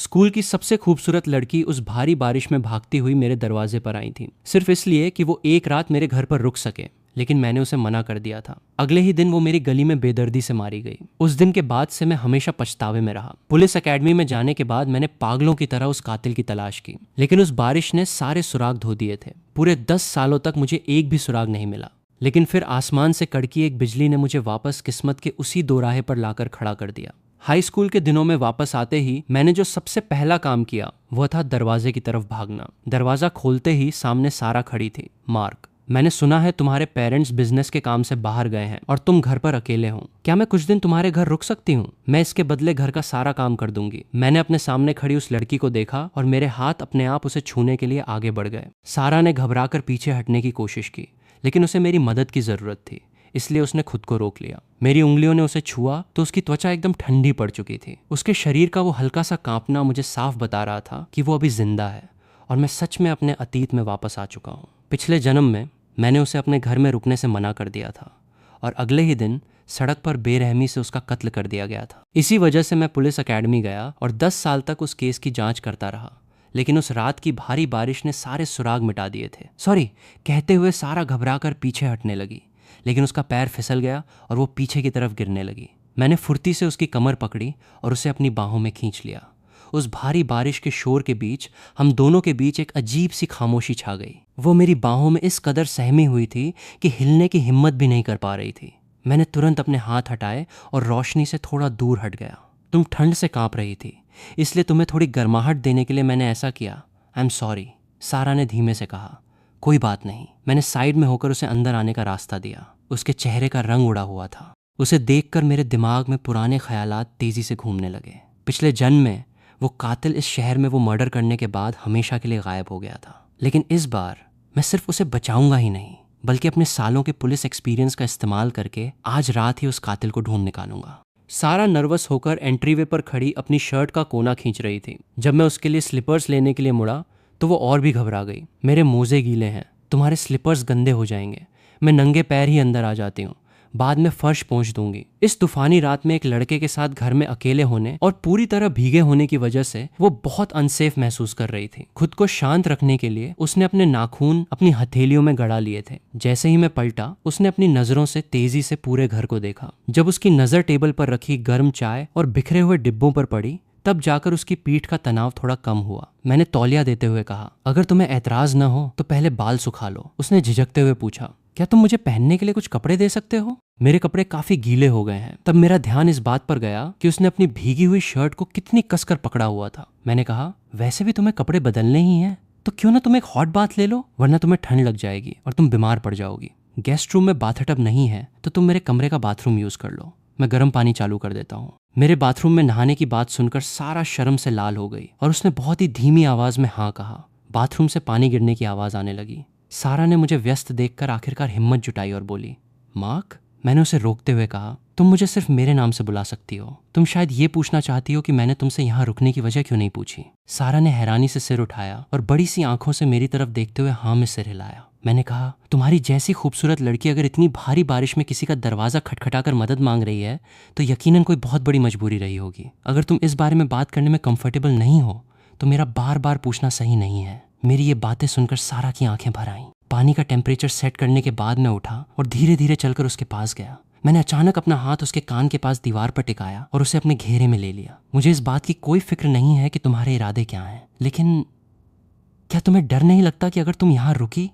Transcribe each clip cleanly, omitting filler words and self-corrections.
School की सबसे खूबसूरत लड़की उस भारी बारिश में भागती हुई मेरे दरवाजे पर आई थी, सिर्फ इसलिए कि वो एक रात मेरे घर पर रुक सके। लेकिन मैंने उसे मना कर दिया था। अगले ही दिन वो मेरी गली में बेदर्दी से मारी गई। उस दिन के बाद से मैं हमेशा पछतावे में रहा। पुलिस एकेडमी में जाने के बाद मैंने पागलों की तरह उस कातिल की तलाश की, लेकिन उस बारिश ने सारे सुराग धो दिए थे। पूरे 10 सालों तक मुझे एक भी सुराग नहीं मिला। लेकिन फिर आसमान से कड़की एक बिजली ने मुझे वापस किस्मत के उसी दोराहे पर लाकर खड़ा कर दिया। हाई स्कूल के दिनों में वापस आते ही मैंने जो सबसे पहला काम किया वह था दरवाजे की तरफ भागना। दरवाजा खोलते ही सामने सारा खड़ी थी। मार्क, मैंने सुना है तुम्हारे पेरेंट्स बिजनेस के काम से बाहर गए हैं और तुम घर पर अकेले हो। क्या मैं कुछ दिन तुम्हारे घर रुक सकती हूँ? मैं इसके बदले घर का सारा काम कर दूंगी। मैंने अपने सामने खड़ी उस लड़की को देखा और मेरे हाथ अपने आप उसे छूने के लिए आगे बढ़ गए। सारा ने घबराकर पीछे हटने की कोशिश की, लेकिन उसे मेरी मदद की जरूरत थी, इसलिए उसने खुद को रोक लिया। मेरी उंगलियों ने उसे छुआ तो उसकी त्वचा एकदम ठंडी पड़ चुकी थी। उसके शरीर का वो हल्का सा कांपना मुझे साफ बता रहा था कि वो अभी जिंदा है और मैं सच में अपने अतीत में वापस आ चुका हूँ। पिछले जन्म में मैंने उसे अपने घर में रुकने से मना कर दिया था और अगले ही दिन सड़क पर बेरहमी से उसका कत्ल कर दिया गया था। इसी वजह से मैं पुलिस एकेडमी गया और 10 साल तक उस केस की जांच करता रहा। लेकिन उस रात की भारी बारिश ने सारे सुराग मिटा दिए थे। सॉरी कहते हुए सारा घबराकर पीछे हटने लगी, लेकिन उसका पैर फिसल गया और वो पीछे की तरफ गिरने लगी। मैंने फुर्ती से उसकी कमर पकड़ी और उसे अपनी बाहों में खींच लिया। उस भारी बारिश के शोर के बीच हम दोनों के बीच एक अजीब सी खामोशी छा गई। वो मेरी बाहों में इस कदर सहमी हुई थी कि हिलने की हिम्मत भी नहीं कर पा रही थी। मैंने तुरंत अपने हाथ हटाए और रोशनी से थोड़ा दूर हट गया। तुम ठंड से कांप रही थी, इसलिए तुम्हें थोड़ी गर्माहट देने के लिए मैंने ऐसा किया। आई एम सॉरी, सारा ने धीमे से कहा। कोई बात नहीं। मैंने साइड में होकर उसे अंदर आने का रास्ता दिया। उसके चेहरे का रंग उड़ा हुआ था। उसे देखकर मेरे दिमाग में पुराने ख्यालात तेजी से घूमने लगे। पिछले जन्म में वो कातिल इस शहर में वो मर्डर करने के बाद हमेशा के लिए गायब हो गया था। लेकिन इस बार मैं सिर्फ उसे बचाऊंगा ही नहीं, बल्कि अपने सालों के पुलिस एक्सपीरियंस का इस्तेमाल करके आज रात ही उस कातिल को ढूंढ निकालूंगा। सारा नर्वस होकर एंट्रीवे पर खड़ी अपनी शर्ट का कोना खींच रही थी। जब मैं उसके लिए स्लीपर्स लेने के लिए मुड़ा तो वो और भी घबरा गई। मेरे मोजे गीले हैं, तुम्हारे स्लीपर्स गंदे हो जाएंगे। मैं नंगे पैर ही अंदर आ जाती हूँ, बाद में फर्श पहुंच दूंगी। इस तूफानी रात में एक लड़के के साथ घर में अकेले होने और पूरी तरह भीगे होने की वजह से वो बहुत अनसेफ महसूस कर रही थी। खुद को शांत रखने के लिए उसने अपने नाखून अपनी हथेलियों में गड़ा लिए थे। जैसे ही मैं पलटा, उसने अपनी नजरों से तेजी से पूरे घर को देखा। जब उसकी नजर टेबल पर रखी गर्म चाय और बिखरे हुए डिब्बों पर पड़ी, तब जाकर उसकी पीठ का तनाव थोड़ा कम हुआ। मैंने तौलिया देते हुए कहा, अगर तुम्हें ऐतराज न हो तो पहले बाल सुखा लो। उसने झिझकते हुए पूछा, क्या तुम मुझे पहनने के लिए कुछ कपड़े दे सकते हो? मेरे कपड़े काफी गीले हो गए हैं। तब मेरा ध्यान इस बात पर गया कि उसने अपनी भीगी हुई शर्ट को कितनी कसकर पकड़ा हुआ था। मैंने कहा, वैसे भी तुम्हें कपड़े बदलने ही हैं, तो क्यों ना तुम एक हॉट बाथ ले लो, वरना तुम्हें ठंड लग जाएगी और तुम बीमार पड़ जाओगी। गेस्ट रूम में बाथटब नहीं है तो तुम मेरे कमरे का बाथरूम यूज कर लो, मैं गर्म पानी चालू कर देता हूँ। मेरे बाथरूम में नहाने की बात सुनकर सारा शर्म से लाल हो गई और उसने बहुत ही धीमी आवाज में हाँ कहा। बाथरूम से पानी गिरने की आवाज आने लगी। सारा ने मुझे व्यस्त देखकर आखिरकार हिम्मत जुटाई और बोली, मार्क। मैंने उसे रोकते हुए कहा, तुम मुझे सिर्फ मेरे नाम से बुला सकती हो। तुम शायद ये पूछना चाहती हो कि मैंने तुमसे यहाँ रुकने की वजह क्यों नहीं पूछी। सारा ने हैरानी से सिर उठाया और बड़ी सी आंखों से मेरी तरफ देखते हुए हाँ में सिर हिलाया। मैंने कहा, तुम्हारी जैसी खूबसूरत लड़की अगर इतनी भारी बारिश में किसी का दरवाजा खटखटाकर मदद मांग रही है तो यकीनन कोई बहुत बड़ी मजबूरी रही होगी। अगर तुम इस बारे में बात करने में कंफर्टेबल नहीं हो तो मेरा बार बार पूछना सही नहीं है। मेरी ये बातें सुनकर सारा की आंखें भर आईं। पानी का टेम्परेचर सेट करने के बाद मैं उठा और धीरे धीरे चलकर उसके पास गया। मैंने अचानक अपना हाथ उसके कान के पास दीवार पर टिकाया और उसे अपने घेरे में ले लिया। मुझे इस बात की कोई फिक्र नहीं है कि तुम्हारे इरादे क्या हैं, लेकिन क्या तुम्हें डर नहीं लगता कि अगर तुम यहाँ रुकी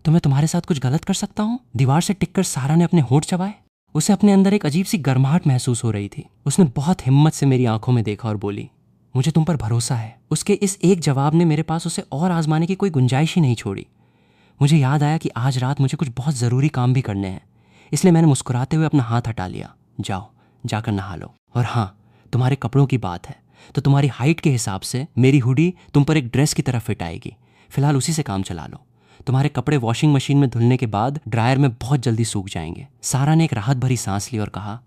तो मैं तुम्हारे साथ कुछ गलत कर सकता हूँ? दीवार से टिककर सारा ने अपने होंठ चबाए। उसे अपने अंदर एक अजीब सी गर्माहट महसूस हो रही थी। उसने बहुत हिम्मत से मेरी आंखों में देखा और बोली, मुझे तुम पर भरोसा है। उसके इस एक जवाब ने मेरे पास उसे और आजमाने की कोई गुंजाइश ही नहीं छोड़ी। मुझे याद आया कि आज रात मुझे कुछ बहुत ज़रूरी काम भी करने हैं, इसलिए मैंने मुस्कुराते हुए अपना हाथ हटा लिया। जाओ, जाकर नहा लो। और हाँ, तुम्हारे कपड़ों की बात है तो तुम्हारी हाइट के हिसाब से मेरी हुडी तुम पर एक ड्रेस की तरह फिट आएगी। फिलहाल उसी से काम चला लो। तुम्हारे कपड़े वॉशिंग मशीन में धुलने के बाद ड्रायर में बहुत जल्दी सूख जाएंगे। सारा ने एक राहत भरी सांस ली और कहा,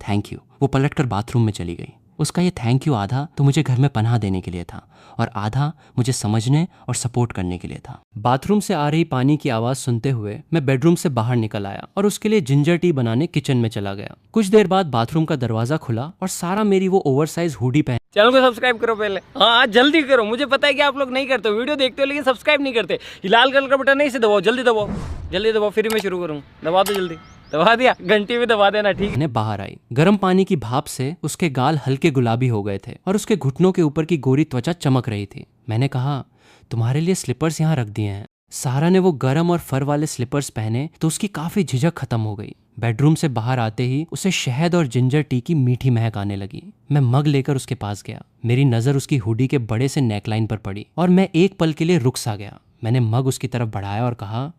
थैंक यू। वो पलटकर बाथरूम में चली गई। उसका ये थैंक यू आधा तो मुझे घर में पनाह देने के लिए था और आधा मुझे समझने और सपोर्ट करने के लिए था। बाथरूम से आ रही पानी की आवाज़ सुनते हुए मैं बेडरूम से बाहर निकल आया और उसके लिए जिंजर टी बनाने किचन में चला गया। कुछ देर बाद बाथरूम का दरवाज़ा खुला और सारा मेरी वो ओवरसाइज हुडी पहन चैनल को सब्सक्राइब करो पहले, हाँ जल्दी करो। मुझे पता है कि आप लोग नहीं करते हो, वीडियो देखते हो लेकिन सब्सक्राइब नहीं करते। ये लाल कलर का बटन नहीं, इसे दबाओ, जल्दी दबाओ, जल्दी दबाओ, फिर मैं शुरू करूँ। दबा दो जल्दी, दबा दिया, घंटी भी दबा देना, ठीक है। ने बाहर आई। गर्म पानी की भाप से उसके गाल हल्के गुलाबी हो गए थे और उसके घुटनों के ऊपर की गोरी त्वचा चमक रही थी। मैंने कहा, तुम्हारे लिए स्लीपर्स यहाँ रख दिए हैं। सारा ने वो गर्म और फर वाले स्लीपर्स पहने तो उसकी काफी झिझक खत्म हो गई। बेडरूम से बाहर आते ही उसे शहद और जिंजर टी की मीठी महक आने लगी। मैं मग लेकर उसके पास गया। मेरी नजर उसकी हुडी के बड़े से नेकलाइन पर पड़ी और मैं एक पल के लिए रुक सा गया। मैंने मग उसकी तरफ बढ़ाया और कहा,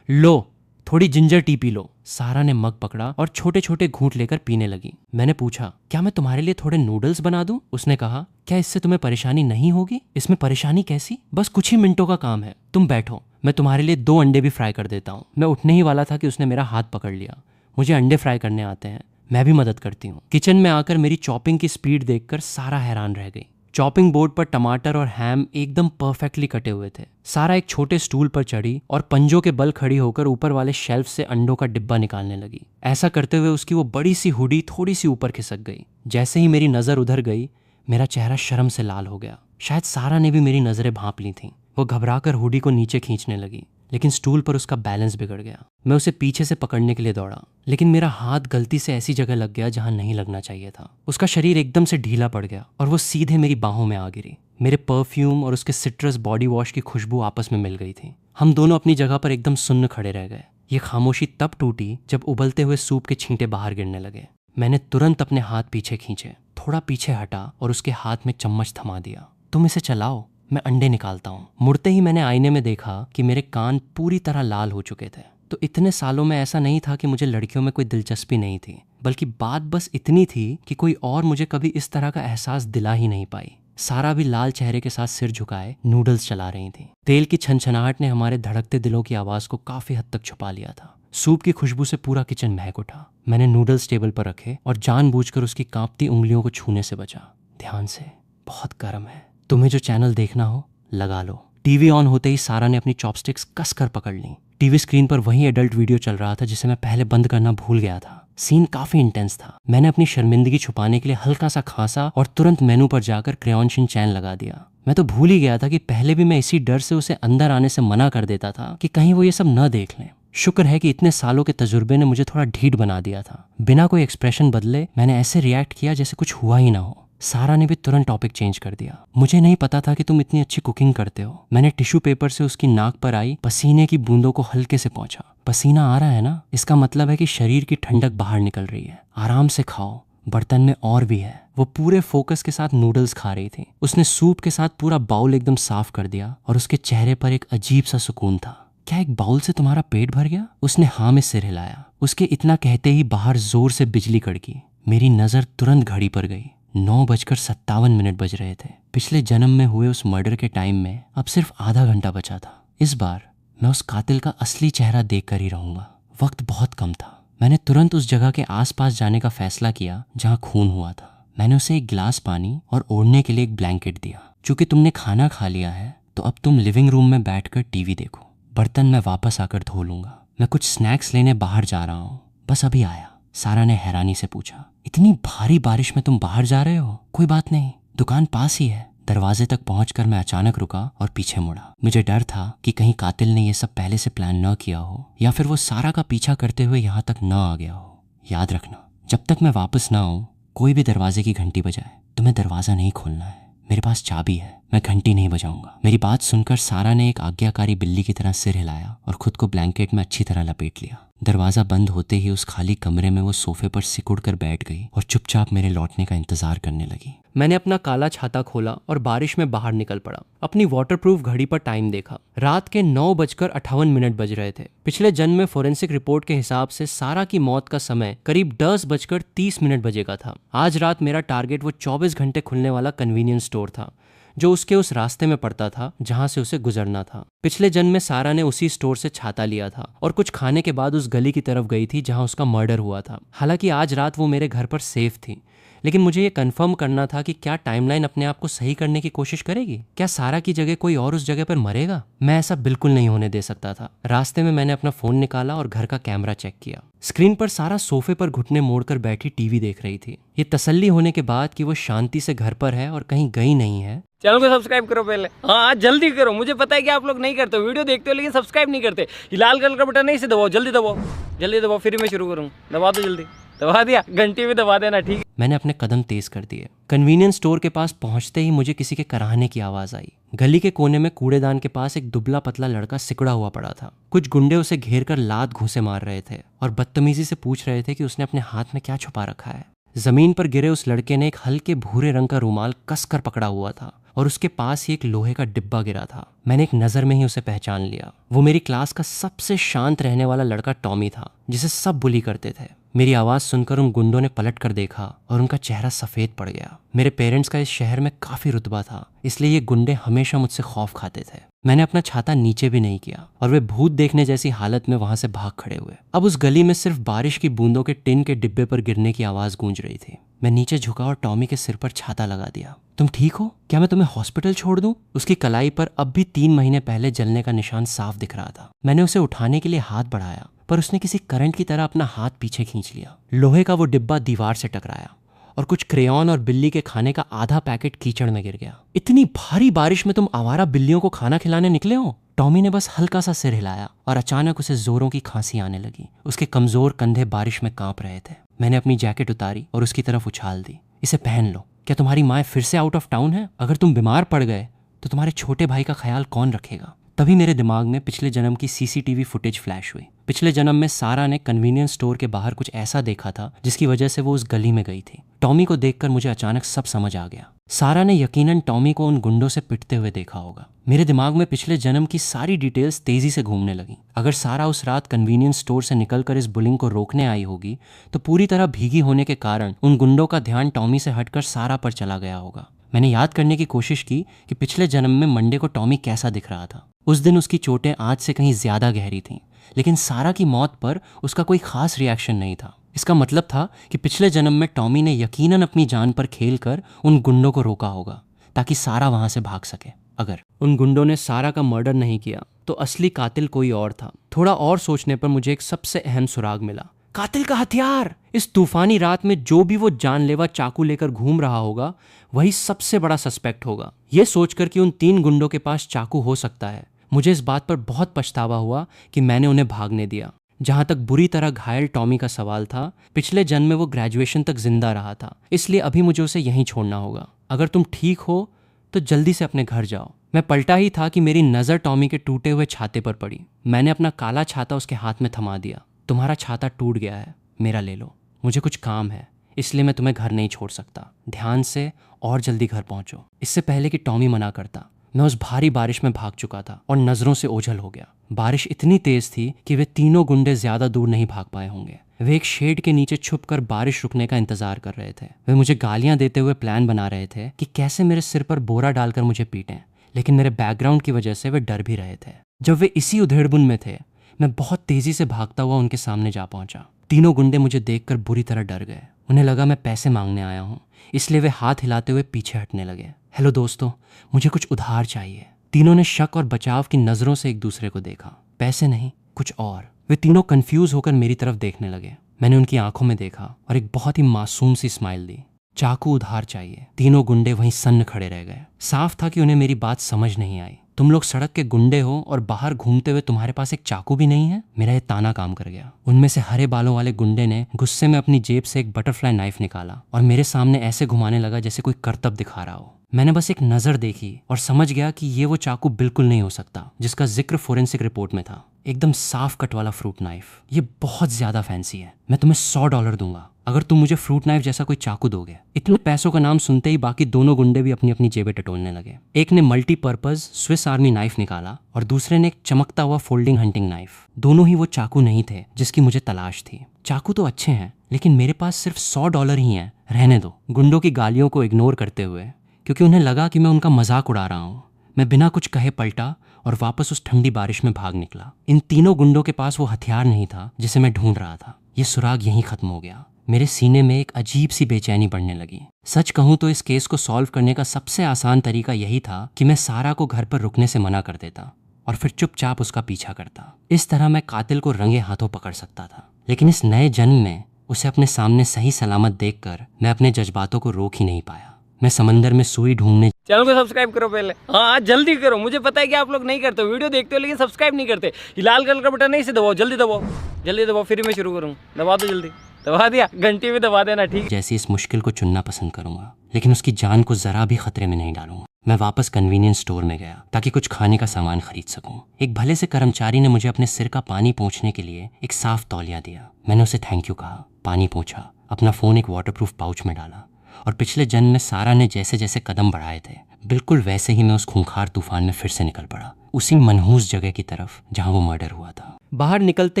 लो थोड़ी जिंजर टी पी लो। सारा ने मग पकड़ा और छोटे छोटे घूंट लेकर पीने लगी। मैंने पूछा, क्या मैं तुम्हारे लिए थोड़े नूडल्स बना दूं? उसने कहा, क्या इससे तुम्हें परेशानी नहीं होगी? इसमें परेशानी कैसी? बस कुछ ही मिनटों का काम है, तुम बैठो, मैं तुम्हारे लिए 2 अंडे भी फ्राई कर देता हूँ। मैं उठने ही वाला था कि उसने मेरा हाथ पकड़ लिया। मुझे अंडे फ्राई करने आते हैं, मैं भी मदद करती हूँ। किचन में आकर मेरी चॉपिंग की स्पीड देखकर सारा हैरान रह गई। चॉपिंग बोर्ड पर टमाटर और हैम एकदम परफेक्टली कटे हुए थे। सारा एक छोटे स्टूल पर चढ़ी और पंजों के बल खड़ी होकर ऊपर वाले शेल्फ से अंडों का डिब्बा निकालने लगी। ऐसा करते हुए उसकी वो बड़ी सी हुडी थोड़ी सी ऊपर खिसक गई। जैसे ही मेरी नजर उधर गई, मेरा चेहरा शर्म से लाल हो गया। शायद सारा ने भी मेरी नजरें भांप ली थीं। वो घबराकर हुडी को नीचे खींचने लगी, लेकिन स्टूल पर उसका बैलेंस बिगड़ गया। मैं उसे पीछे से पकड़ने के लिए दौड़ा, लेकिन मेरा हाथ गलती से ऐसी जगह लग गया जहां नहीं लगना चाहिए था। उसका शरीर एकदम से ढीला पड़ गया और वो सीधे मेरी बाहों में आ गिरी। मेरे परफ्यूम और उसके सिट्रस बॉडी वॉश की खुशबू आपस में मिल गई थी। हम दोनों अपनी जगह पर एकदम सुन्न खड़े रह गए। ये खामोशी तब टूटी जब उबलते हुए सूप के छींटे बाहर गिरने लगे। मैंने तुरंत अपने हाथ पीछे खींचे, थोड़ा पीछे हटा और उसके हाथ में चम्मच थमा दिया। तुम इसे चलाओ, मैं अंडे निकालता हूँ। मुड़ते ही मैंने आईने में देखा कि मेरे कान पूरी तरह लाल हो चुके थे। तो इतने सालों में ऐसा नहीं था कि मुझे लड़कियों में कोई दिलचस्पी नहीं थी, बल्कि बात बस इतनी थी कि कोई और मुझे कभी इस तरह का एहसास दिला ही नहीं पाई। सारा भी लाल चेहरे के साथ सिर झुकाए नूडल्स चला रही थी। तेल की छनछनाहट ने हमारे धड़कते दिलों की आवाज को काफी हद तक छुपा लिया था। सूप की खुशबू से पूरा किचन महक उठा। मैंने नूडल्स टेबल पर रखे और जानबूझकर उसकी कांपती उंगलियों को छूने से बचा। ध्यान से, बहुत गर्म है। तुम्हें जो चैनल देखना हो लगा लो। टीवी ऑन होते ही सारा ने अपनी चॉपस्टिक्स कसकर पकड़ ली। टीवी स्क्रीन पर वही एडल्ट वीडियो चल रहा था जिसे मैं पहले बंद करना भूल गया था। सीन काफी इंटेंस था। मैंने अपनी शर्मिंदगी छुपाने के लिए हल्का सा खांसा और तुरंत मेनू पर जाकर क्रेयॉन शिनचैन लगा दिया। मैं तो भूल ही गया था कि पहले भी मैं इसी डर से उसे अंदर आने से मना कर देता था कि कहीं वो ये सब न देख लें। शुक्र है कि इतने सालों के तजुर्बे ने मुझे थोड़ा ढीठ बना दिया था। बिना कोई एक्सप्रेशन बदले मैंने ऐसे रिएक्ट किया जैसे कुछ हुआ ही ना हो। सारा ने भी तुरंत टॉपिक चेंज कर दिया। मुझे नहीं पता था कि तुम इतनी अच्छी कुकिंग करते हो। मैंने टिश्यू पेपर से उसकी नाक पर आई पसीने की बूंदों को हल्के से पोंछा। पसीना आ रहा है ना, इसका मतलब है कि शरीर की ठंडक बाहर निकल रही है। आराम से खाओ, बर्तन में और भी है। वो पूरे फोकस के साथ नूडल्स खा रही थी। उसने सूप के साथ पूरा बाउल एकदम साफ कर दिया और उसके चेहरे पर एक अजीब सा सुकून था। क्या एक बाउल से तुम्हारा पेट भर गया? उसने हाँ में सिर हिलाया। उसके इतना कहते ही बाहर जोर से बिजली कड़की। मेरी नजर तुरंत घड़ी पर गई। 9:57 बज रहे थे। पिछले जन्म में हुए उस मर्डर के टाइम में अब सिर्फ आधा घंटा बचा था। इस बार मैं उस कातिल का असली चेहरा देख कर ही रहूंगा। वक्त बहुत कम था। मैंने तुरंत उस जगह के आसपास जाने का फैसला किया जहां खून हुआ था। मैंने उसे एक गिलास पानी और ओढ़ने के लिए एक ब्लैंकेट दिया। चूंकि तुमने खाना खा लिया है तो अब तुम लिविंग रूम में बैठकर टीवी देखो। बर्तन मैं वापस आकर धो लूंगा। मैं कुछ स्नैक्स लेने बाहर जा रहा हूँ, बस अभी आया। सारा ने हैरानी से पूछा, इतनी भारी बारिश में तुम बाहर जा रहे हो? कोई बात नहीं, दुकान पास ही है। दरवाजे तक पहुंचकर मैं अचानक रुका और पीछे मुड़ा। मुझे डर था कि कहीं कातिल ने यह सब पहले से प्लान न किया हो या फिर वो सारा का पीछा करते हुए यहाँ तक न आ गया हो। याद रखना, जब तक मैं वापस न आऊं, कोई भी दरवाजे की घंटी बजाए, तुम्हें दरवाजा नहीं खोलना है। मेरे पास चाबी है, मैं घंटी नहीं बजाऊंगा। मेरी बात सुनकर सारा ने एक आज्ञाकारी बिल्ली की तरह सिर हिलाया और खुद को ब्लैंकेट में अच्छी तरह लपेट लिया। दरवाजा बंद होते ही उस खाली कमरे में वो सोफे पर सिकुड़ कर बैठ गई और चुपचाप मेरे लौटने का इंतजार करने लगी। मैंने अपना काला छाता खोला और बारिश में बाहर निकल पड़ा। अपनी वाटरप्रूफ घड़ी पर टाइम देखा। रात के 9:58 बज रहे थे। पिछले जन्म में फोरेंसिक रिपोर्ट के हिसाब से सारा की मौत का समय करीब 10:30 बजेगा था। आज रात मेरा टारगेट वो 24 घंटे खुलने वाला कन्वीनियंस स्टोर था जो उसके उस रास्ते में पड़ता था जहां से उसे गुजरना था। पिछले जन्म में सारा ने उसी स्टोर से छाता लिया था और कुछ खाने के बाद उस गली की तरफ गई थी जहां उसका मर्डर हुआ था। हालांकि आज रात वो मेरे घर पर सेफ थी, लेकिन मुझे ये कंफर्म करना था कि क्या टाइमलाइन अपने आप को सही करने की कोशिश करेगी। क्या सारा की जगह कोई और उस जगह पर मरेगा? मैं ऐसा बिल्कुल नहीं होने दे सकता था। रास्ते में मैंने अपना फोन निकाला और घर का कैमरा चेक किया। स्क्रीन पर सारा सोफे पर घुटने मोड़कर बैठी टीवी देख रही थी। ये तसल्ली होने के बाद कि वो शांति से घर पर है और कहीं गई नहीं है। चैनल को सब्सक्राइब करो पहले, हाँ जल्दी करो, मुझे पता है कि आप लोग नहीं करते, वीडियो देखते हो लेकिन सब्सक्राइब नहीं करते। ये लाल कलर का बटन नहीं से दबाओ, जल्दी दबाओ, जल्दी दबाओ, फिर मैं शुरू करूँ। दबा दो जल्दी, दबा दिया, घंटी भी दबा देना, ठीक है। मैंने अपने कदम तेज कर दिए। कन्वीनियंस स्टोर के पास पहुंचते ही मुझे किसी के कराहने की आवाज आई। गली के कोने में कूड़ेदान के पास एक दुबला पतला लड़का सिकुड़ा हुआ पड़ा था। कुछ गुंडे उसे घेर कर लात घूंसे मार रहे थे और बदतमीजी से पूछ रहे थे कि उसने अपने हाथ में क्या छुपा रखा है। जमीन पर गिरे उस लड़के ने एक हल्के भूरे रंग का रुमाल कसकर पकड़ा हुआ था और उसके पास ही एक लोहे का डिब्बा गिरा था। मैंने एक नजर में ही उसे पहचान लिया। वो मेरी क्लास का सबसे शांत रहने वाला लड़का टॉमी था, जिसे सब बुली करते थे। मेरी आवाज सुनकर उन गुंडों ने पलट कर देखा और उनका चेहरा सफेद पड़ गया। मेरे पेरेंट्स का इस शहर में काफी रुतबा था, इसलिए ये गुंडे हमेशा मुझसे खौफ खाते थे। मैंने अपना छाता नीचे भी नहीं किया और वे भूत देखने जैसी हालत में वहां से भाग खड़े हुए। अब उस गली में सिर्फ बारिश की बूंदों के टिन के डिब्बे पर गिरने की आवाज गूंज रही थी। मैं नीचे झुका और टॉमी के सिर पर छाता लगा दिया। तुम ठीक हो? क्या मैं तुम्हें हॉस्पिटल छोड़ दूं? उसकी कलाई पर अब भी 3 महीने पहले जलने का निशान साफ दिख रहा था। मैंने उसे उठाने के लिए हाथ बढ़ाया, पर उसने किसी करंट की तरह अपना हाथ पीछे खींच लिया। लोहे का वो डिब्बा दीवार से टकराया और कुछ क्रेयॉन और बिल्ली के खाने का आधा पैकेट कीचड़ में गिर गया। इतनी भारी बारिश में तुम आवारा बिल्लियों को खाना खिलाने निकले हो? टॉमी ने बस हल्का सा सिर हिलाया और अचानक उसे जोरों की खांसी आने लगी। उसके कमजोर कंधे बारिश में कांप रहे थे। मैंने अपनी जैकेट उतारी और उसकी तरफ उछाल दी। इसे पहन लो। क्या तुम्हारी माँ फिर से आउट ऑफ टाउन है? अगर तुम बीमार पड़ गए तो तुम्हारे छोटे भाई का ख्याल कौन रखेगा? तभी मेरे दिमाग में पिछले जन्म की सीसीटीवी फुटेज फ्लैश हुई। पिछले जन्म में सारा ने कन्वीनियंस स्टोर के बाहर कुछ ऐसा देखा था जिसकी वजह से वो उस गली में गई थी। टॉमी को देखकर मुझे अचानक सब समझ आ गया। सारा ने यकीनन टॉमी को उन गुंडों से पिटते हुए देखा होगा। मेरे दिमाग में पिछले जन्म की सारी डिटेल्स तेजी से घूमने लगी। अगर सारा उस रात कन्वीनियंस स्टोर से निकलकर इस बुलिंग को रोकने आई होगी तो पूरी तरह भीगी होने के कारण उन गुंडों का ध्यान टॉमी से हटकर सारा पर चला गया होगा। मैंने याद करने की कोशिश की कि पिछले जन्म में मंडे को टॉमी कैसा दिख रहा था। उस दिन उसकी चोटें आज से कहीं ज्यादा गहरी थीं, लेकिन सारा की मौत पर उसका कोई खास रिएक्शन नहीं था। इसका मतलब था कि पिछले जन्म में टॉमी ने यकीनन अपनी जान पर खेलकर उन गुंडों को रोका होगा ताकि सारा वहां से भाग सके। अगर उन गुंडों ने सारा का मर्डर नहीं किया तो असली कातिल कोई और था। थोड़ा और सोचने पर मुझे एक सबसे अहम सुराग मिला। कातिल का हथियार! इस तूफानी रात में जो भी वो जानलेवा चाकू लेकर घूम रहा होगा वही सबसे बड़ा सस्पेक्ट होगा। ये सोचकर कि उन 3 गुंडों के पास चाकू हो सकता है, मुझे इस बात पर बहुत पछतावा हुआ कि मैंने उन्हें भागने दिया। जहां तक बुरी तरह घायल टॉमी का सवाल था, पिछले जन्म में वो ग्रेजुएशन तक जिंदा रहा था, इसलिए अभी मुझे उसे यहीं छोड़ना होगा। अगर तुम ठीक हो तो जल्दी से अपने घर जाओ। मैं पलटा ही था कि मेरी नज़र टॉमी के टूटे हुए छाते पर पड़ी। मैंने अपना काला छाता उसके हाथ में थमा दिया। तुम्हारा छाता टूट गया है, मेरा ले लो। मुझे कुछ काम है, इसलिए मैं तुम्हें घर नहीं छोड़ सकता। ध्यान से और जल्दी घर पहुंचो। इससे पहले कि टॉमी मना करता, मैं उस भारी बारिश में भाग चुका था और नजरों से ओझल हो गया। बारिश इतनी तेज थी कि वे तीनों गुंडे ज्यादा दूर नहीं भाग पाए होंगे। वे एक शेड के नीचे छुपकर बारिश रुकने का इंतजार कर रहे थे। वे मुझे गालियां देते हुए प्लान बना रहे थे कि कैसे मेरे सिर पर बोरा डालकर मुझे पीटें, लेकिन मेरे बैकग्राउंड की वजह से वे डर भी रहे थे। जब वे इसी उधेड़बुन में थे, मैं बहुत तेजी से भागता हुआ उनके सामने जा पहुंचा। तीनों गुंडे मुझे देखकर बुरी तरह डर गए। उन्हें लगा मैं पैसे मांगने आया हूँ, इसलिए वे हाथ हिलाते हुए पीछे हटने लगे। हेलो दोस्तों, मुझे कुछ उधार चाहिए। तीनों ने शक और बचाव की नजरों से एक दूसरे को देखा। पैसे नहीं, कुछ और। वे तीनों कंफ्यूज होकर मेरी तरफ देखने लगे। मैंने उनकी आंखों में देखा और एक बहुत ही मासूम सी स्माइल दी। चाकू उधार चाहिए। तीनों गुंडे वहीं सन्न खड़े रह गए। साफ था कि उन्हें मेरी बात समझ नहीं आई। तुम लोग सड़क के गुंडे हो और बाहर घूमते हुए तुम्हारे पास एक चाकू भी नहीं है? मेरा ये ताना काम कर गया। उनमें से हरे बालों वाले गुंडे ने गुस्से में अपनी जेब से एक बटरफ्लाई नाइफ निकाला और मेरे सामने ऐसे घुमाने लगा जैसे कोई करतब दिखा रहा हो। मैंने बस एक नजर देखी और समझ गया कि ये वो चाकू बिल्कुल नहीं हो सकता जिसका जिक्र फोरेंसिक रिपोर्ट में था। एकदम साफ कट वाला फ्रूट नाइफ। ये बहुत ज्यादा फैंसी है। मैं तुम्हें $100 दूंगा अगर तुम मुझे फ्रूट नाइफ जैसा कोई चाकू दोगे। इतने पैसों का नाम सुनते ही बाकी दोनों गुंडे भी अपनी अपनी जेबें टटोलने लगे। एक ने मल्टीपर्पज स्विस आर्मी नाइफ निकाला और दूसरे ने एक चमकता हुआ फोल्डिंग हंटिंग नाइफ। दोनों ही वो चाकू नहीं थे जिसकी मुझे तलाश थी। चाकू तो अच्छे हैं, लेकिन मेरे पास सिर्फ $100 ही हैं। रहने दो। गुंडों की गालियों को इग्नोर करते हुए, क्योंकि उन्हें लगा कि मैं उनका मजाक उड़ा रहा हूँ, मैं बिना कुछ कहे पलटा और वापस उस ठंडी बारिश में भाग निकला। इन तीनों गुंडों के पास वो हथियार नहीं था जिसे मैं ढूंढ रहा था। ये सुराग यहीं खत्म हो गया। मेरे सीने में एक अजीब सी बेचैनी बढ़ने लगी। सच कहूं तो इस केस को सॉल्व करने का सबसे आसान तरीका यही था कि मैं सारा को घर पर रुकने से मना कर देता और फिर चुपचाप उसका पीछा करता। इस तरह मैं कातिल को रंगे हाथों पकड़ सकता था। लेकिन इस नए जन्म में उसे अपने सामने सही सलामत देखकर मैं अपने जज्बातों को रोक ही नहीं पाया। मैं समंदर में सुई ढूंढने चैनल को सब्सक्राइब करो पहले। हाँ जल्दी करो, मुझे पता है कि आप लोग नहीं करते हो, वीडियो देखते हो लेकिन सब्सक्राइब नहीं करते। ये लाल कलर का बटन नहीं से दबाओ, जल्दी दबाओ, जल्दी दबाओ, फिर मैं शुरू करूँ। दबा दो जल्दी, दबा दिया, घंटी भी दबा देना, ठीक। जैसी इस मुश्किल को चुनना पसंद करूंगा, लेकिन उसकी जान को जरा भी खतरे में नहीं डालूंगा। मैं वापस कन्वीनियंस स्टोर में गया ताकि कुछ खाने का सामान खरीद सकूं। एक भले से कर्मचारी ने मुझे अपने सिर का पानी पोंछने के लिए एक साफ तौलिया दिया। मैंने उसे थैंक यू कहा, पानी पोंछा, अपना फोन एक वाटरप्रूफ पाउच में डाला और पिछले जन्म में सारा ने जैसे जैसे कदम बढ़ाए थे, बिल्कुल वैसे ही मैं उस खूंखार तूफान में फिर से निकल पड़ा, उसी मनहूस जगह की तरफ जहां वो मर्डर हुआ था। बाहर निकलते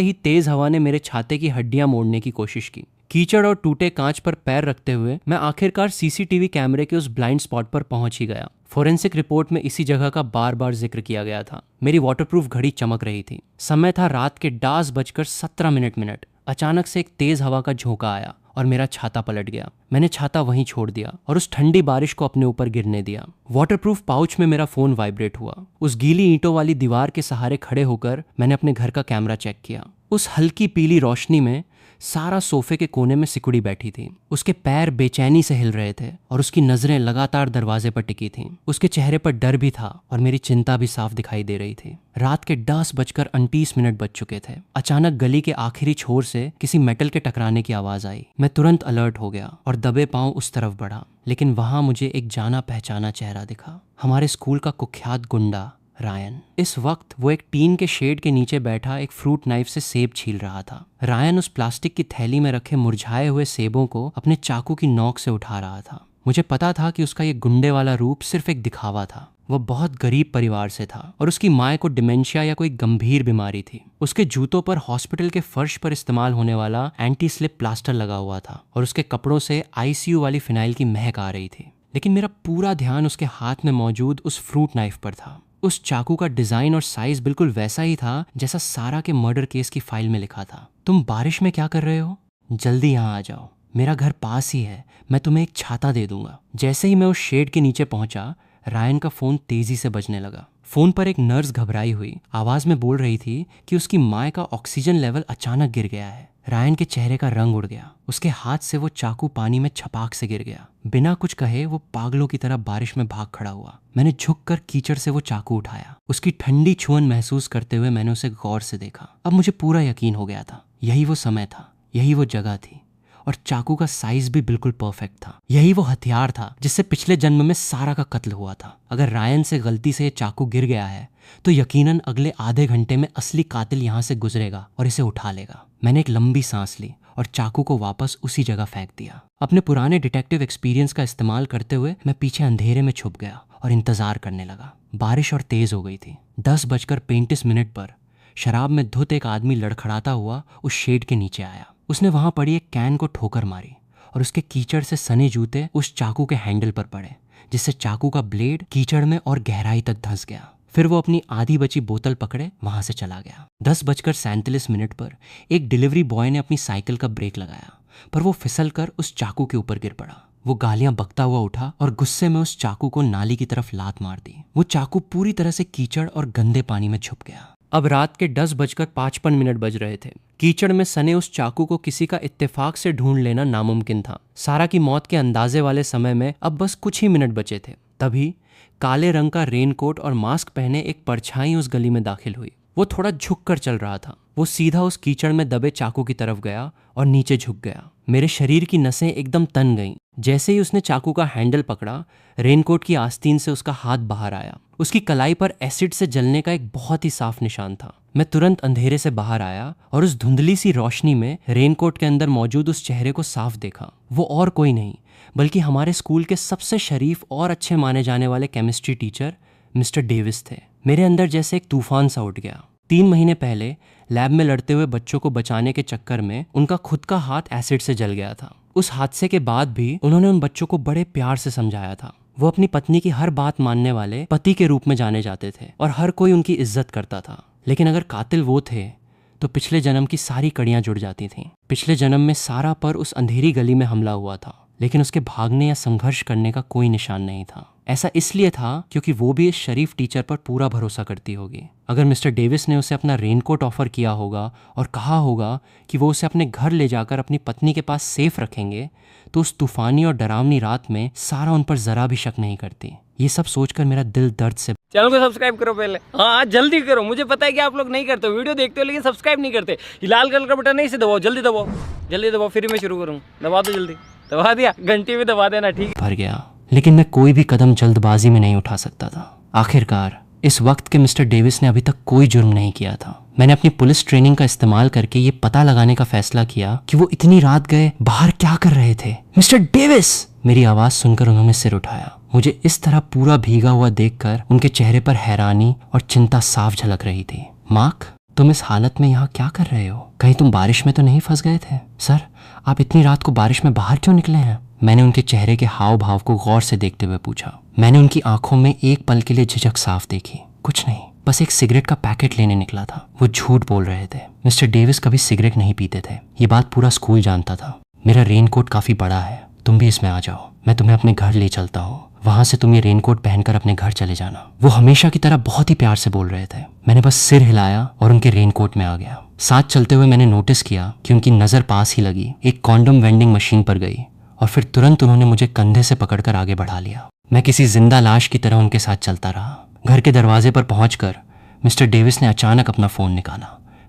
ही तेज हवा ने मेरे छाते की हड्डियां मोड़ने की कोशिश की। कीचड़ और टूटे कांच पर पैर रखते हुए मैं आखिरकार सीसीटीवी कैमरे के उस ब्लाइंड स्पॉट पर पहुंच ही गया। फोरेंसिक रिपोर्ट में इसी जगह का बार बार जिक्र किया गया था। मेरी वाटरप्रूफ घड़ी चमक रही थी। समय था रात के 10:17 अचानक से एक तेज हवा का झोंका आया और मेरा छाता पलट गया। मैंने छाता वहीं छोड़ दिया और उस ठंडी बारिश को अपने ऊपर गिरने दिया। वाटरप्रूफ पाउच में मेरा फोन वाइब्रेट हुआ। उस गीली ईंटों वाली दीवार के सहारे खड़े होकर मैंने अपने घर का कैमरा चेक किया। उस हल्की पीली रोशनी में सारा सोफे के कोने में सिकुड़ी बैठी थी। उसके पैर बेचैनी से हिल रहे थे और उसकी नजरें लगातार दरवाजे पर टिकी थीं। उसके चेहरे पर डर भी था और मेरी चिंता भी साफ दिखाई दे रही थी। रात के 10:29 बज चुके थे। अचानक गली के आखिरी छोर से किसी मेटल के टकराने की आवाज आई। मैं तुरंत अलर्ट हो गया और दबे पांव उस तरफ बढ़ा, लेकिन वहां मुझे एक जाना पहचाना चेहरा दिखा। हमारे स्कूल का कुख्यात गुंडा रायन। इस वक्त वो एक टीन के शेड के नीचे बैठा एक फ्रूट नाइफ से सेब छील रहा था। रायन उस प्लास्टिक की थैली में रखे मुरझाए हुए सेबों को अपने चाकू की नोक से उठा रहा था। मुझे पता था कि उसका ये गुंडे वाला रूप सिर्फ एक दिखावा था। वो बहुत गरीब परिवार से था और उसकी माँ को डिमेंशिया या कोई गंभीर बीमारी थी। उसके जूतों पर हॉस्पिटल के फर्श पर इस्तेमाल होने वाला एंटी स्लिप प्लास्टर लगा हुआ था और उसके कपड़ों से आईसीयू वाली फिनाइल की महक आ रही थी। लेकिन मेरा पूरा ध्यान उसके हाथ में मौजूद उस फ्रूट नाइफ पर था। उस चाकू का डिजाइन और साइज बिल्कुल वैसा ही था जैसा सारा के मर्डर केस की फाइल में लिखा था। तुम बारिश में क्या कर रहे हो? जल्दी यहाँ आ जाओ, मेरा घर पास ही है, मैं तुम्हें एक छाता दे दूंगा। जैसे ही मैं उस शेड के नीचे पहुंचा, रायन का फोन तेजी से बजने लगा। फोन पर एक नर्स घबराई हुई आवाज में बोल रही थी कि उसकी माँ का ऑक्सीजन लेवल अचानक गिर गया है। रायन के चेहरे का रंग उड़ गया। उसके हाथ से वो चाकू पानी में छपाक से गिर गया। बिना कुछ कहे वो पागलों की तरह बारिश में भाग खड़ा हुआ। मैंने झुककर कीचड़ से वो चाकू उठाया। उसकी ठंडी छुअन महसूस करते हुए मैंने उसे गौर से देखा। अब मुझे पूरा यकीन हो गया था, यही वो समय था, यही वो जगह थी और चाकू का साइज भी बिल्कुल परफेक्ट था। यही वो हथियार था जिससे पिछले जन्म में सारा का कत्ल हुआ था। अगर रायन से गलती से ये चाकू गिर गया है तो यकीनन अगले आधे घंटे में असली कातिल यहाँ से गुजरेगा और इसे उठा लेगा। मैंने एक लंबी सांस ली और चाकू को वापस उसी जगह फेंक दिया। अपने पुराने डिटेक्टिव एक्सपीरियंस का इस्तेमाल करते हुए मैं पीछे अंधेरे में छुप गया और इंतजार करने लगा। बारिश और तेज हो गई थी। 10:35 पर शराब में धुत एक आदमी लड़खड़ाता हुआ उस शेड के नीचे आया। उसने वहां पड़ी एक कैन को ठोकर मारी और उसके कीचड़ से सने जूते उस चाकू के हैंडल पर पड़े, जिससे चाकू का ब्लेड कीचड़ में और गहराई तक धंस गया। फिर वो अपनी आधी बची बोतल पकड़े वहां से चला गया। 10:37 पर एक डिलीवरी बॉय ने अपनी साइकिल का ब्रेक लगाया, पर वो फिसल कर उस चाकू के ऊपर गिर पड़ा। वो गालियां बकता हुआ उठा और गुस्से में उस चाकू को नाली की तरफ लात मार दी। वो चाकू पूरी तरह से कीचड़ और गंदे पानी में छुप गया। अब रात के 10:55 बज रहे थे। कीचड़ में सने उस चाकू को किसी का इत्तेफाक से ढूंढ लेना नामुमकिन था। सारा की मौत के अंदाजे वाले समय में अब बस कुछ ही मिनट बचे थे। तभी काले रंग का रेनकोट और मास्क पहने एक परछाई उस गली में दाखिल हुई। वो थोड़ा झुक कर चल रहा था। वो सीधा उस कीचड़ में दबे चाकू की तरफ गया और नीचे झुक गया। मेरे शरीर की नसें एकदम तन गईं। जैसे ही उसने चाकू का हैंडल पकड़ा, रेनकोट की आस्तीन से उसका हाथ बाहर आया। उसकी कलाई पर एसिड से जलने का एक बहुत ही साफ निशान था। मैं तुरंत अंधेरे से बाहर आया और उस धुंधली सी रोशनी में रेनकोट के अंदर मौजूद उस चेहरे को साफ देखा। वो और कोई नहीं बल्कि हमारे स्कूल के सबसे शरीफ और अच्छे माने जाने वाले केमिस्ट्री टीचर मिस्टर डेविस थे। मेरे अंदर जैसे एक तूफान सा उठ गया। 3 महीने पहले लैब में लड़ते हुए बच्चों को बचाने के चक्कर में उनका खुद का हाथ एसिड से जल गया था। उस हादसे के बाद भी उन्होंने उन बच्चों को बड़े प्यार से समझाया था। वो अपनी पत्नी की हर बात मानने वाले पति के रूप में जाने जाते थे और हर कोई उनकी इज्जत करता था। लेकिन अगर कातिल वो थे तो पिछले जन्म की सारी कड़ियां जुड़ जाती थीं। पिछले जन्म में सारा पर उस अंधेरी गली में हमला हुआ था, लेकिन उसके भागने या संघर्ष करने का कोई निशान नहीं था। ऐसा इसलिए था क्योंकि वो भी इस शरीफ टीचर पर पूरा भरोसा करती होगी। अगर मिस्टर डेविस ने उसे अपना रेनकोट ऑफर किया होगा और कहा होगा कि वो उसे अपने घर ले जाकर अपनी पत्नी के पास सेफ रखेंगे, तो उस तूफानी और डरावनी रात में सारा उन पर जरा भी शक नहीं करती। ये सब सोचकर मेरा दिल दर्द से। चैनल को सब्सक्राइब करो पहले, हाँ जल्दी करो। मुझे पता है कि आप लोग नहीं करते, वीडियो देखते हो लेकिन सब्सक्राइब नहीं करते। ये लाल कलर का बटन नहीं से दबाओ, जल्दी दबाओ, जल्दी दबाओ, फिर मैं शुरू करूँ। दबा दो जल्दी, दबा दिया, घंटी भी दबा देना, ठीक। भर गया, लेकिन मैं कोई भी कदम जल्दबाजी में नहीं उठा सकता था। आखिरकार इस वक्त के मिस्टर डेविस ने अभी तक कोई जुर्म नहीं किया था। मैंने अपनी पुलिस ट्रेनिंग का इस्तेमाल करके ये पता लगाने का फैसला किया कि वो इतनी रात गए बाहर क्या कर रहे थे। Mister Davis! मेरी आवाज सुनकर उन्होंने सिर उठाया। मुझे इस तरह पूरा भीगा हुआ देखकर उनके चेहरे पर हैरानी और चिंता साफ झलक रही थी। मार्क, तुम इस हालत में यहाँ क्या कर रहे हो? कहीं तुम बारिश में तो नहीं फंस गए थे? सर, आप इतनी रात को बारिश में बाहर क्यों निकले हैं? मैंने उनके चेहरे के हाव भाव को गौर से देखते हुए पूछा। मैंने उनकी आंखों में एक पल के लिए झिझक साफ देखी। कुछ नहीं, बस एक सिगरेट का पैकेट लेने निकला था। वो झूठ बोल रहे थे। मिस्टर डेविस कभी सिगरेट नहीं पीते थे। ये बात पूरा स्कूल जानता था। मेरा रेनकोट काफी बड़ा है, तुम भी इसमें आ जाओ, मैं तुम्हें अपने घर ले चलता हूँ। वहां से तुम ये रेनकोट पहनकर अपने घर चले जाना। वो हमेशा की तरह बहुत ही प्यार से बोल रहे थे। मैंने बस सिर हिलाया और उनके रेनकोट में आ गया। साथ चलते हुए मैंने नोटिस किया कि उनकी नजर पास ही लगी एक कॉन्डम वेंडिंग मशीन पर गई और फिर तुरंत उन्होंने मुझे कंधे से पकड़कर आगे बढ़ा लिया। मैं किसी जिंदा लाश की तरह उनके साथ चलता रहा। घर के दरवाजे पर पहुंचकर मिस्टर डेविस ने अचानक अपना फोन निकाला,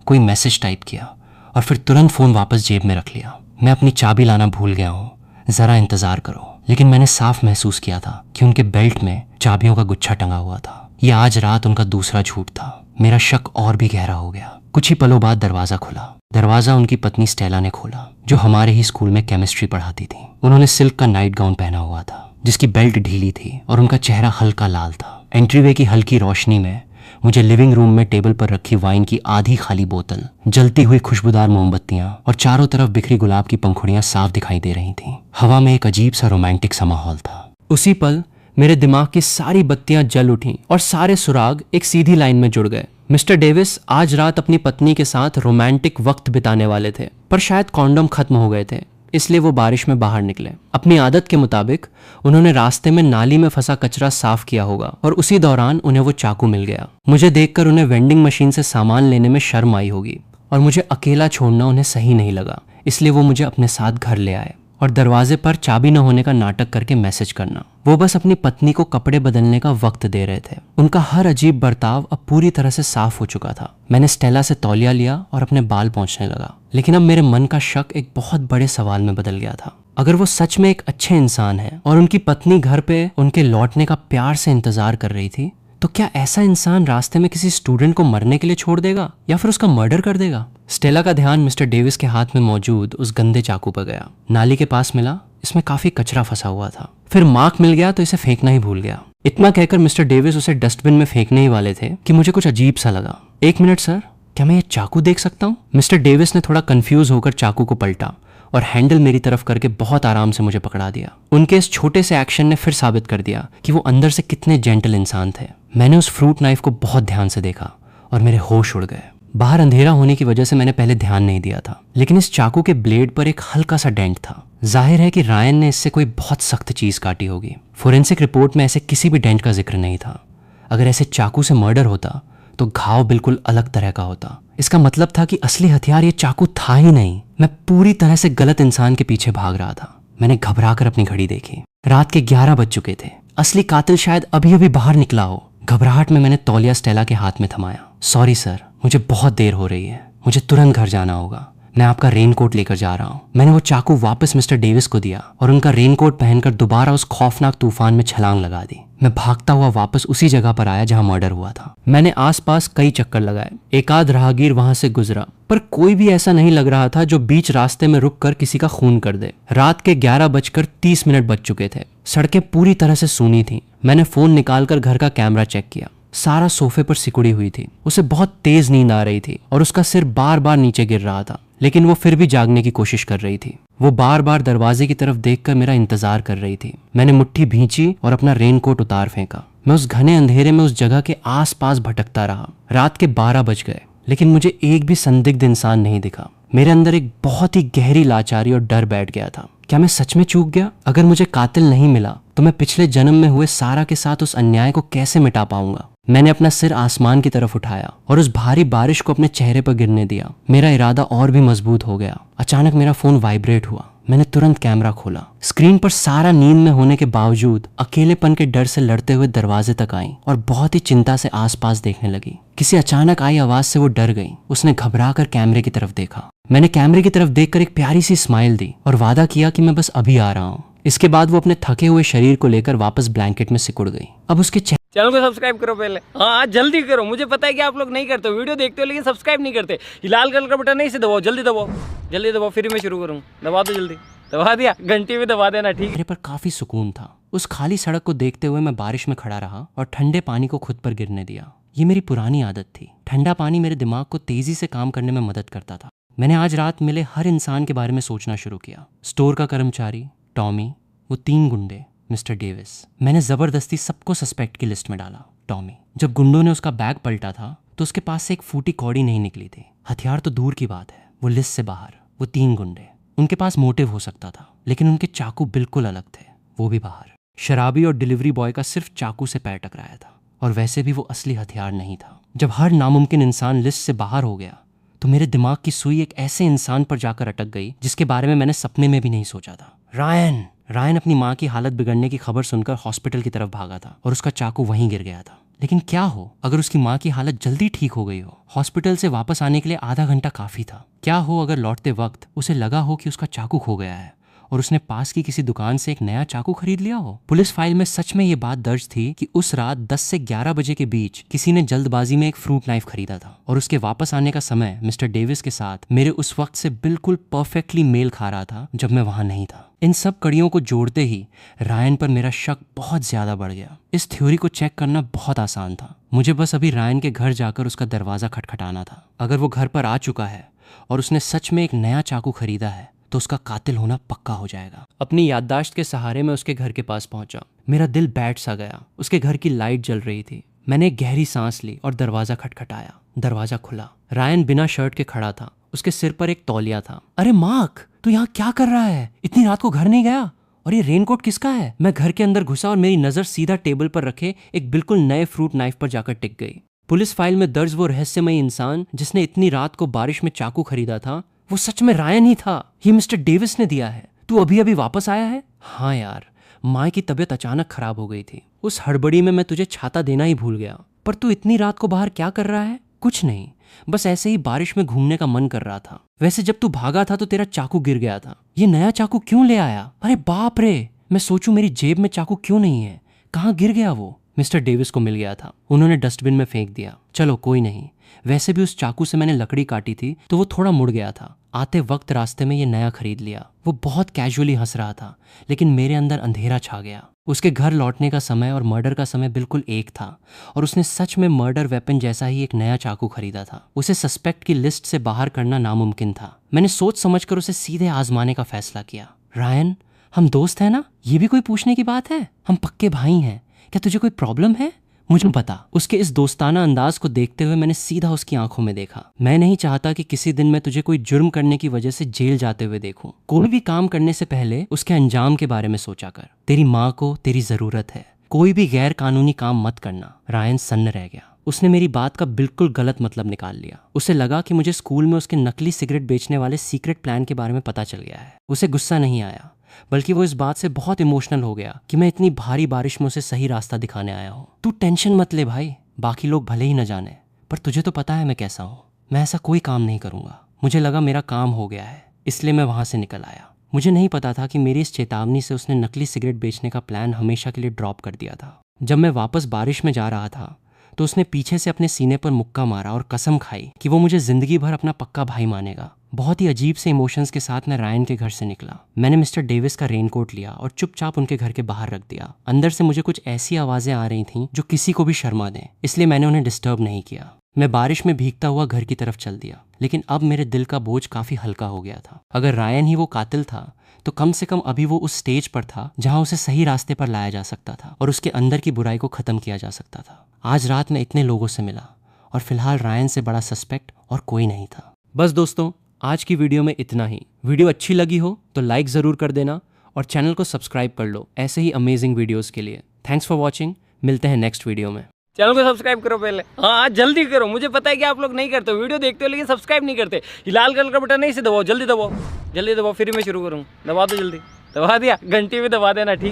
कोई मैसेज टाइप किया और फिर तुरंत फोन वापस जेब में रख लिया। मैं अपनी चाबी लाना भूल गया हूँ, जरा इंतजार करो। लेकिन मैंने साफ महसूस किया था कि उनके बेल्ट में चाबियों का गुच्छा टंगा हुआ था। यह आज रात उनका दूसरा झूठ था। मेरा शक और भी गहरा हो गया। कुछ ही पलों बाद दरवाजा खुला। दरवाजा उनकी पत्नी स्टेला ने खोला, जो हमारे ही स्कूल में केमिस्ट्री पढ़ाती थी। उन्होंने सिल्क का नाइट गाउन पहना हुआ था जिसकी बेल्ट ढीली थी और उनका चेहरा हल्का लाल था। एंट्रीवे की हल्की रोशनी में मुझे लिविंग रूम में टेबल पर रखी वाइन की आधी खाली बोतल, जलती हुई खुशबूदार मोमबत्तियां और चारों तरफ बिखरी गुलाब की पंखुड़ियां साफ दिखाई दे रही थीं। हवा में एक अजीब सा रोमांटिक सा माहौल था। उसी पल मेरे दिमाग की सारी बत्तियां जल उठीं और सारे सुराग एक सीधी लाइन में जुड़ गए। मिस्टर डेविस आज रात अपनी पत्नी के साथ रोमांटिक वक्त बिताने वाले थे, पर शायद कॉन्डम खत्म हो गए थे, इसलिए वो बारिश में बाहर निकले। अपनी आदत के मुताबिक उन्होंने रास्ते में नाली में फंसा कचरा साफ किया होगा और उसी दौरान उन्हें वो चाकू मिल गया। मुझे देखकर उन्हें वेंडिंग मशीन से सामान लेने में शर्म आई होगी और मुझे अकेला छोड़ना उन्हें सही नहीं लगा, इसलिए वो मुझे अपने साथ घर ले आए और दरवाजे पर चाबी न होने का नाटक करके मैसेज करना। वो बस अपनी पत्नी को कपड़े बदलने का वक्त दे रहे थे। उनका हर अजीब बर्ताव अब पूरी तरह से साफ हो चुका था। मैंने स्टेला से तौलिया लिया और अपने बाल पोंछने लगा, लेकिन अब मेरे मन का शक एक बहुत बड़े सवाल में बदल गया था। अगर वो सच में एक अच्छे इंसान है और उनकी पत्नी घर पे उनके लौटने का प्यार से इंतजार कर रही थी, तो क्या ऐसा इंसान रास्ते में किसी स्टूडेंट को मरने के लिए छोड़ देगा या फिर उसका मर्डर कर देगा? स्टेला का ध्यान मिस्टर डेविस के हाथ में मौजूद उस गंदे चाकू पर गया। नाली के पास मिला, इसमें काफी कचरा फंसा हुआ था। फिर मार्क मिल गया तो इसे फेंकना ही भूल गया। इतना कहकर मिस्टर डेविस उसे डस्टबिन में फेंकने ही वाले थे कि मुझे कुछ अजीब सा लगा। 1 मिनट सर, क्या मैं ये चाकू देख सकता हूँ? मिस्टर डेविस ने थोड़ा कंफ्यूज होकर चाकू को पलटा और हैंडल मेरी तरफ करके बहुत आराम से मुझे पकड़ा दिया। उनके इस छोटे से एक्शन ने फिर साबित कर दिया कि वो अंदर से कितने जेंटल इंसान थे। मैंने उस फ्रूट नाइफ को बहुत ध्यान से देखा और मेरे होश उड़ गए। बाहर अंधेरा होने की वजह से मैंने पहले ध्यान नहीं दिया था, लेकिन इस चाकू के ब्लेड पर एक हल्का सा डेंट था। जाहिर है कि रायन ने इससे कोई बहुत सख्त चीज काटी होगी। फोरेंसिक रिपोर्ट में ऐसे किसी भी डेंट का जिक्र नहीं था। अगर ऐसे चाकू से मर्डर होता तो घाव बिल्कुल अलग तरह का होता। इसका मतलब था कि असली हथियार ये चाकू था ही नहीं। मैं पूरी तरह से गलत इंसान के पीछे भाग रहा था। मैंने घबरा कर अपनी घड़ी देखी। रात के 11 बज चुके थे। असली कातिल शायद अभी अभी बाहर निकला हो। घबराहट में मैंने तौलिया स्टेला के हाथ में थमाया। सॉरी सर, मुझे बहुत देर हो रही है, मुझे तुरंत घर जाना होगा। मैं आपका रेनकोट लेकर जा रहा हूँ। मैंने वो चाकू वापस मिस्टर डेविस को दिया और उनका रेनकोट पहनकर दोबारा उस खौफनाक तूफान में छलांग लगा दी। मैं भागता हुआ वापस उसी जगह पर आया जहां मर्डर हुआ था। मैंने आसपास कई चक्कर लगाए। एक आध राहगीर वहां से गुजरा, पर कोई भी ऐसा नहीं लग रहा था जो बीच रास्ते में रुककर किसी का खून कर दे। रात के 11:30 बज चुके थे। सड़कें पूरी तरह से सूनी थीं। मैंने फोन निकालकर घर का कैमरा चेक किया। सारा सोफे पर सिकुड़ी हुई थी। उसे बहुत तेज नींद आ रही थी और उसका सिर बार बार नीचे गिर रहा था, लेकिन वो फिर भी जागने की कोशिश कर रही थी। वो बार बार दरवाजे की तरफ देखकर मेरा इंतजार कर रही थी। मैंने मुट्ठी भींची और अपना रेनकोट उतार फेंका। मैं उस घने अंधेरे में उस जगह के आसपास भटकता रहा। रात के 12 बज गए, लेकिन मुझे एक भी संदिग्ध इंसान नहीं दिखा। मेरे अंदर एक बहुत ही गहरी लाचारी और डर बैठ गया था। क्या मैं सच में चूक गया? अगर मुझे कातिल नहीं मिला तो मैं पिछले जन्म में हुए सारा के साथ उस अन्याय को कैसे मिटा पाऊंगा? मैंने अपना सिर आसमान की तरफ उठाया और उस भारी बारिश को अपने चेहरे पर गिरने दिया। मेरा इरादा और भी मजबूत हो गया। अचानक मेरा फोन वाइब्रेट हुआ। मैंने तुरंत कैमरा खोला। स्क्रीन पर सारा नींद में होने के बावजूद अकेलेपन के डर से लड़ते हुए दरवाजे तक आई और बहुत ही चिंता से आसपास देखने लगी। किसी अचानक आई आवाज से वो डर गई। उसने घबराकर कैमरे की तरफ देखा। मैंने कैमरे की तरफ देखकर एक प्यारी सी स्माइल दी और वादा किया कि मैं बस अभी आ रहा हूँ। इसके बाद वो अपने थके हुए शरीर को लेकर वापस ब्लैंकेट में सिकुड़ गई। अब उसके चैनल को सब्सक्राइब करो पहले। हाँ जल्दी करो, मुझे पता है कि आप लोग नहीं करते हो, वीडियो देखते हो लेकिन सब्सक्राइब नहीं करते। ये लाल कलर का बटन नहीं से दबाओ, जल्दी दबाओ, जल्दी दबाओ, फिर मैं शुरू करूँ। दबा दो जल्दी, दबा दिया, घंटी भी दबा देना, ठीक है। मेरे पर काफी सुकून था। उस खाली सड़क को देखते हुए मैं बारिश में खड़ा रहा और ठंडे पानी को खुद पर गिरने दिया। ये मेरी पुरानी आदत थी। ठंडा पानी मेरे दिमाग को तेजी से काम करने में मदद करता था। मैंने आज रात मिले हर इंसान के बारे में सोचना शुरू किया। स्टोर का कर्मचारी टॉमी, वो 3 गुंडे, मिस्टर डेविस। मैंने जबरदस्ती सबको सस्पेक्ट की लिस्ट में डाला। टॉमी, जब गुंडों ने उसका बैग पलटा था तो उसके पास से एक फूटी कौड़ी नहीं निकली थी। हथियार तो दूर की बात है, वो लिस्ट से बाहर। वो 3 गुंडे, उनके पास मोटिव हो सकता था लेकिन उनके चाकू बिल्कुल अलग थे, वो भी बाहर। शराबी और डिलीवरी बॉय का सिर्फ चाकू से पैर टकराया था और वैसे भी वो असली हथियार नहीं था। जब हर नामुमकिन इंसान लिस्ट से बाहर हो गया तो मेरे दिमाग की सुई एक ऐसे इंसान पर जाकर अटक गई जिसके बारे में मैंने सपने में भी नहीं सोचा था। रायन अपनी माँ की हालत बिगड़ने की खबर सुनकर हॉस्पिटल की तरफ भागा था और उसका चाकू वहीं गिर गया था। लेकिन क्या हो अगर उसकी माँ की हालत जल्दी ठीक हो गई हो? हॉस्पिटल से वापस आने के लिए आधा घंटा काफी था। क्या हो अगर लौटते वक्त उसे लगा हो कि उसका चाकू खो गया है और उसने पास की किसी दुकान से एक नया चाकू खरीद लिया हो? पुलिस फाइल में सच में ये बात दर्ज थी कि उस रात 10 से 11 बजे के बीच किसी ने जल्दबाजी में एक फ्रूट नाइफ खरीदा था और उसके वापस आने का समय मिस्टर डेविस के साथ मेरे उस वक्त से बिल्कुल परफेक्टली मेल खा रहा था जब मैं वहां नहीं था। इन सब कड़ियों को जोड़ते ही रायन पर मेरा शक बहुत ज्यादा बढ़ गया। इस थ्योरी को चेक करना बहुत आसान था। मुझे बस अभी रायन के घर जाकर उसका दरवाजा खटखटाना था। अगर वो घर पर आ चुका है और उसने सच में एक नया चाकू खरीदा है तो उसका कातिल होना पक्का हो जाएगा। अपनी याददाश्त के सहारे मैं उसके घर के पास पहुंचा। मेरा दिल बैठ सा गया। उसके घर की लाइट जल रही थी। मैंने एक गहरी सांस ली और दरवाजा खटखटाया। दरवाजा खुला। रायन बिना शर्ट के खड़ा था। उसके सिर पर एक तौलिया था। अरे मार्क, तू यहाँ क्या कर रहा है? इतनी रात को घर नहीं गया? और ये रेनकोट किसका है? मैं घर के अंदर घुसा और मेरी नजर सीधा टेबल पर रखे एक बिल्कुल नए फ्रूट नाइफ पर जाकर टिक गई। पुलिस फाइल में दर्ज वो रहस्यमय इंसान जिसने इतनी रात को बारिश में चाकू खरीदा था, वो सच में रायन ही था। ये मिस्टर डेविस ने दिया है। तू अभी अभी वापस आया है? हाँ यार, माँ की तबीयत अचानक खराब हो गई थी। उस हड़बड़ी में मैं तुझे छाता देना ही भूल गया। पर तू इतनी रात को बाहर क्या कर रहा है? कुछ नहीं, बस ऐसे ही बारिश में घूमने का मन कर रहा था। वैसे जब तू भागा था तो तेरा चाकू गिर गया था। ये नया चाकू क्यों ले आया? अरे बाप रे, मैं सोचूं मेरी जेब में चाकू क्यों नहीं है, कहाँ गिर गया वो? मिस्टर डेविस को मिल गया था। उन्होंने डस्टबिन में फेंक दिया। चलो कोई नहीं, वैसे भी उस चाकू से मैंने लकड़ी काटी थी तो वो थोड़ा मुड़ गया था। आते वक्त रास्ते में ये नया खरीद लिया। वो बहुत कैजुअली हंस रहा था लेकिन मेरे अंदर अंधेरा छा गया। उसके घर लौटने का समय और मर्डर का समय बिल्कुल एक था और उसने सच में मर्डर वेपन जैसा ही एक नया चाकू खरीदा था। उसे सस्पेक्ट की लिस्ट से बाहर करना नामुमकिन था। मैंने सोच समझकर उसे सीधे आजमाने का फैसला किया। रायन, हम दोस्त हैं ना? ये भी कोई पूछने की बात है? हम पक्के भाई हैं। क्या तुझे कोई प्रॉब्लम है? मुझे पता। उसके इस दोस्ताना अंदाज को देखते हुए मैंने सीधा उसकी आंखों में देखा। मैं नहीं चाहता कि किसी दिन मैं तुझे कोई जुर्म करने की वजह से जेल जाते हुए देखूं। कोई भी काम करने से पहले उसके अंजाम के बारे में सोचा कर। तेरी माँ को तेरी जरूरत है। कोई भी गैर कानूनी काम मत करना। रायन सन्न रह गया। उसने मेरी बात का बिल्कुल गलत मतलब निकाल लिया। उसे लगा कि मुझे स्कूल में उसके नकली सिगरेट बेचने वाले सीक्रेट प्लान के बारे में पता चल गया है। उसे गुस्सा नहीं आया, बल्कि वो इस बात से बहुत इमोशनल हो गया कि मैं इतनी भारी बारिश में उसे सही रास्ता दिखाने आया हूँ। तू टेंशन मत ले भाई, बाकी लोग भले ही न जाने, पर तुझे तो पता है मैं कैसा हूँ। मैं ऐसा कोई काम नहीं करूँगा। मुझे लगा मेरा काम हो गया है, इसलिए मैं वहाँ से निकल आया। मुझे नहीं पता था कि मेरी इस चेतावनी से उसने नकली सिगरेट बेचने का प्लान हमेशा के लिए ड्रॉप कर दिया था। जब मैं वापस बारिश में जा रहा था तो उसने पीछे से अपने सीने पर मुक्का मारा और कसम खाई कि वो मुझे जिंदगी भर अपना पक्का भाई मानेगा। बहुत ही अजीब से इमोशंस के साथ मैं रायन के घर से निकला। मैंने मिस्टर डेविस का रेनकोट लिया और चुपचाप उनके घर के बाहर रख दिया। अंदर से मुझे कुछ ऐसी आवाजें आ रही थीं जो किसी को भी शर्मा दें, इसलिए मैंने उन्हें डिस्टर्ब नहीं किया। मैं बारिश में भीगता हुआ घर की तरफ चल दिया, लेकिन अब मेरे दिल का बोझ काफी हल्का हो गया था। अगर रायन ही वो कातिल था तो कम से कम अभी वो उस स्टेज पर था जहां उसे सही रास्ते पर लाया जा सकता था और उसके अंदर की बुराई को खत्म किया जा सकता था। आज रात मैं इतने लोगों से मिला और फिलहाल रायन से बड़ा सस्पेक्ट और कोई नहीं था। बस दोस्तों, आज की वीडियो में इतना ही। वीडियो अच्छी लगी हो तो लाइक ज़रूर कर देना और चैनल को सब्सक्राइब कर लो ऐसे ही अमेजिंग वीडियोस के लिए। थैंक्स फॉर वॉचिंग, मिलते हैं नेक्स्ट वीडियो में। चैनल को सब्सक्राइब करो पहले, हाँ जल्दी करो, मुझे पता है कि आप लोग नहीं करते हो, वीडियो देखते हो लेकिन सब्सक्राइब नहीं करते। ये लाल कलर का बटन नहीं से दबाओ, जल्दी दबाओ, जल्दी दबाओ, फिर मैं शुरू करूँ। दबा दो जल्दी, दबा दिया, घंटी भी दबा देना, ठीक है।